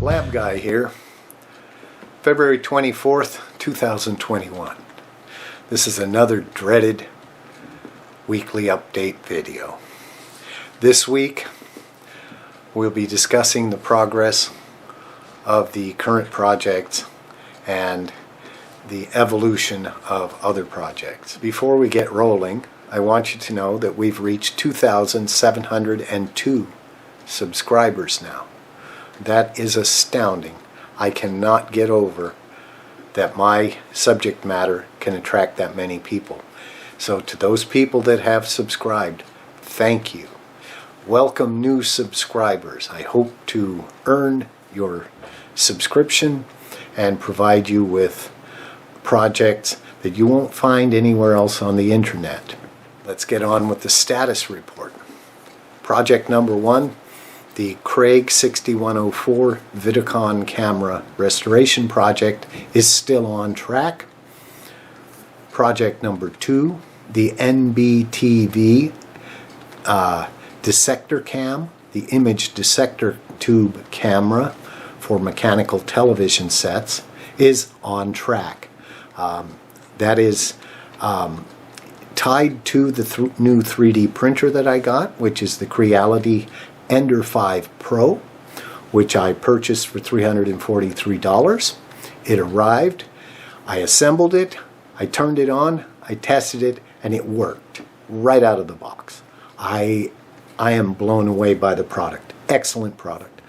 Labguy here, February 24th, 2021. This is another dreaded weekly update video. This week we'll be discussing the progress of the current projects and the evolution of other projects. Before we get rolling, I want you to know that we've reached 2,702 subscribers now. That is astounding. I cannot get over that my subject matter can attract that many people. So to those people that have subscribed, thank you. Welcome new subscribers. I hope to earn your subscription and provide you with projects that you won't find anywhere else on the internet. Let's get on with the status report. Project number 1, the Craig 6104 Vidicon camera restoration project, is still on track. Project number 2, the NBTV dissector cam, the image dissector tube camera for mechanical television sets, is on track. That is tied to the new 3D printer that I got, which is the Creality Ender 5 Pro, which I purchased for $343. It arrived, I assembled it, I turned it on, I tested it, and it worked right out of the box. I am blown away by the product. Excellent product.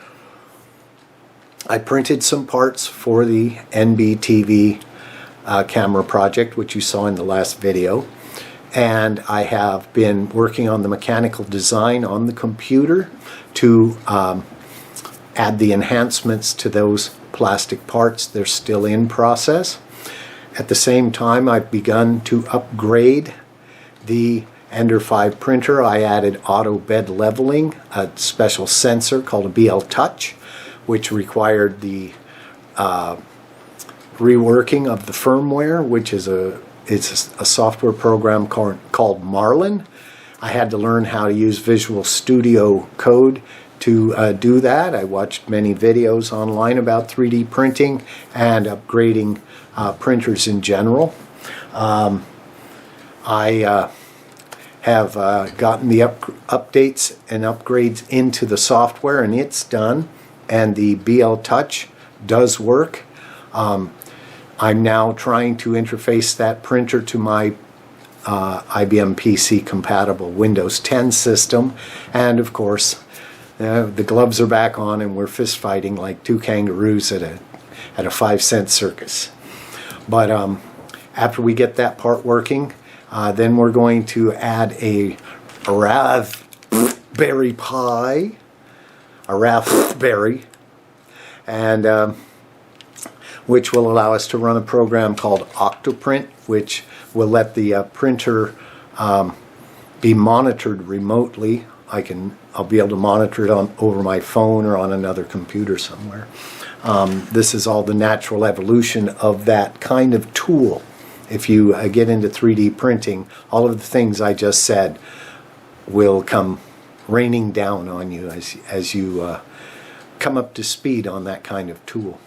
I printed some parts for the NBTV camera project, which you saw in the last video, and I have been working on the mechanical design on the computer to add the enhancements to those plastic parts. They're still in process. At the same time, I've begun to upgrade the Ender 5 printer. I added auto bed leveling, a special sensor called a BL Touch, which required the reworking of the firmware, which is it's a software program called Marlin. I had to learn how to use Visual Studio Code to do that. I watched many videos online about 3D printing and upgrading printers in general. I have gotten the updates and upgrades into the software, and it's done, and the BL Touch does work. I'm now trying to interface that printer to my IBM PC compatible Windows 10 system, and of course the gloves are back on and we're fist fighting like two kangaroos at a 5-cent circus. But after we get that part working, then we're going to add a Raspberry Pi, and which will allow us to run a program called Octoprint, which will let the printer be monitored remotely. I'll be able to monitor it over my phone or on another computer somewhere. This is all the natural evolution of that kind of tool. If you get into 3D printing, all of the things I just said will come raining down on you as you come up to speed on that kind of tool.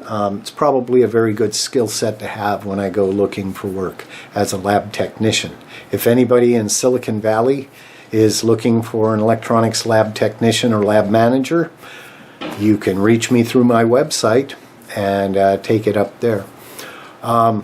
It's probably a very good skill set to have when I go looking for work as a lab technician. If anybody in Silicon Valley is looking for an electronics lab technician or lab manager, you can reach me through my website and take it up there. On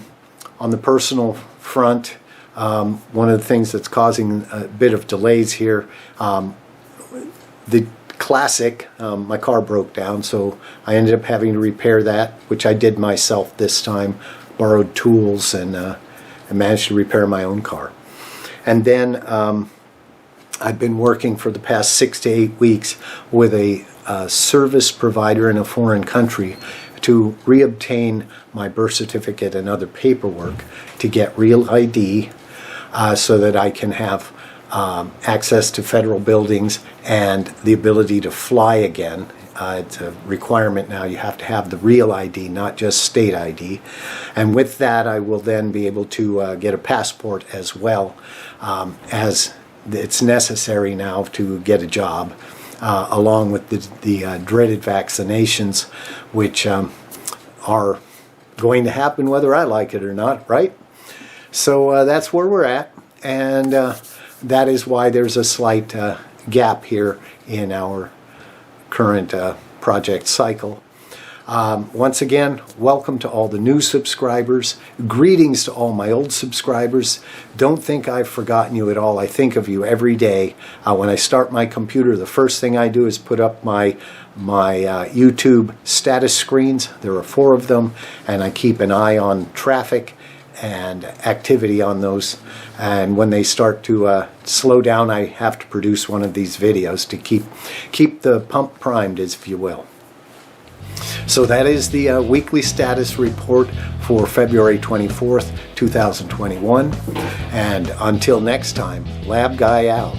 the personal front, one of the things that's causing a bit of delays here, the classic, my car broke down, so I ended up having to repair that, which I did myself this time, borrowed tools, and I managed to repair my own car. And then I've been working for the past 6 to 8 weeks with a service provider in a foreign country to reobtain my birth certificate and other paperwork to get real ID so that I can have access to federal buildings and the ability to fly again. It's a requirement now. You have to have the real ID, not just state ID. And with that, I will then be able to get a passport as well, as it's necessary now to get a job. along with the dreaded vaccinations, which are going to happen whether I like it or not, right? So that's where we're at, and that is why there's a slight gap here in our current project cycle. Once again, welcome to all the new subscribers. Greetings to all my old subscribers. Don't think I've forgotten you at all. I think of you every day. When I start my computer, the first thing I do is put up my YouTube status screens. There are 4 of them, and I keep an eye on traffic and activity on those. And when they start to slow down, I have to produce one of these videos to keep the pump primed, if you will. So that is the weekly status report for February 24th, 2021. And until next time, Labguy out.